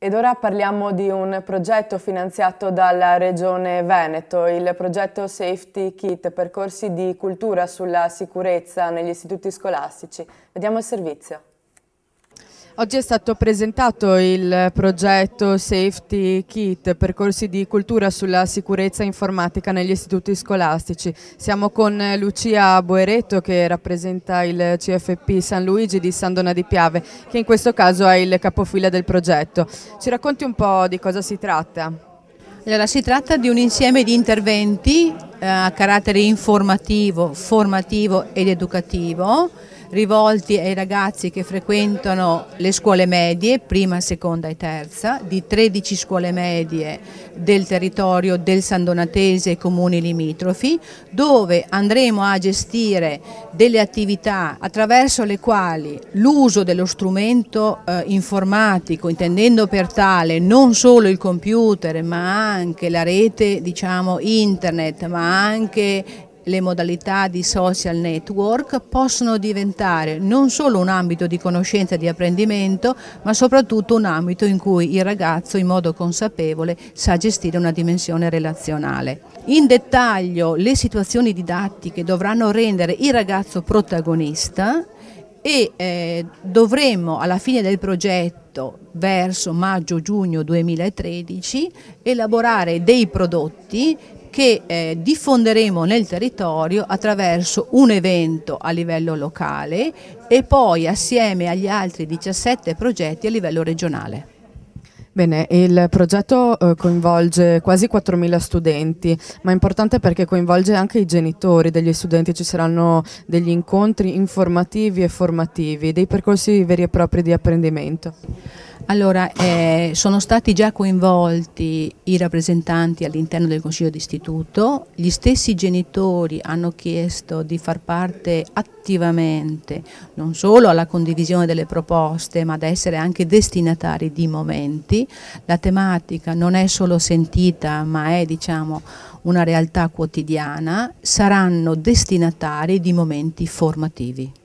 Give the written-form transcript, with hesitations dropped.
Ed ora parliamo di un progetto finanziato dalla Regione Veneto, il progetto Safety Kit, percorsi di cultura sulla sicurezza negli istituti scolastici. Vediamo il servizio. Oggi è stato presentato il progetto Safety Kit, percorsi di cultura sulla sicurezza informatica negli istituti scolastici. Siamo con Lucia Boeretto, che rappresenta il CFP San Luigi di San Donà di Piave, che in questo caso è il capofila del progetto. Ci racconti un po' di cosa si tratta? Allora, si tratta di un insieme di interventi a carattere informativo, formativo ed educativo, rivolti ai ragazzi che frequentano le scuole medie, prima, seconda e terza, di 13 scuole medie del territorio del San Donatese e comuni limitrofi, dove andremo a gestire delle attività attraverso le quali l'uso dello strumento informatico, intendendo per tale non solo il computer ma anche la rete, diciamo internet, ma anche le modalità di social network, possono diventare non solo un ambito di conoscenza e di apprendimento, ma soprattutto un ambito in cui il ragazzo in modo consapevole sa gestire una dimensione relazionale. In dettaglio le didattiche dovranno rendere il ragazzo protagonista e dovremmo alla fine del progetto, verso maggio-giugno 2013, elaborare dei prodotti che diffonderemo nel territorio attraverso un evento a livello locale e poi assieme agli altri 17 progetti a livello regionale. Bene, il progetto coinvolge quasi 4.000 studenti, ma è importante perché coinvolge anche i genitori degli studenti. Ci saranno degli incontri informativi e formativi, dei percorsi veri e propri di apprendimento. Allora, sono stati già coinvolti i rappresentanti all'interno del Consiglio d'Istituto, gli stessi genitori hanno chiesto di far parte attivamente non solo alla condivisione delle proposte ma ad essere anche destinatari di momenti. La tematica non è solo sentita ma è, diciamo, una realtà quotidiana, saranno destinatari di momenti formativi.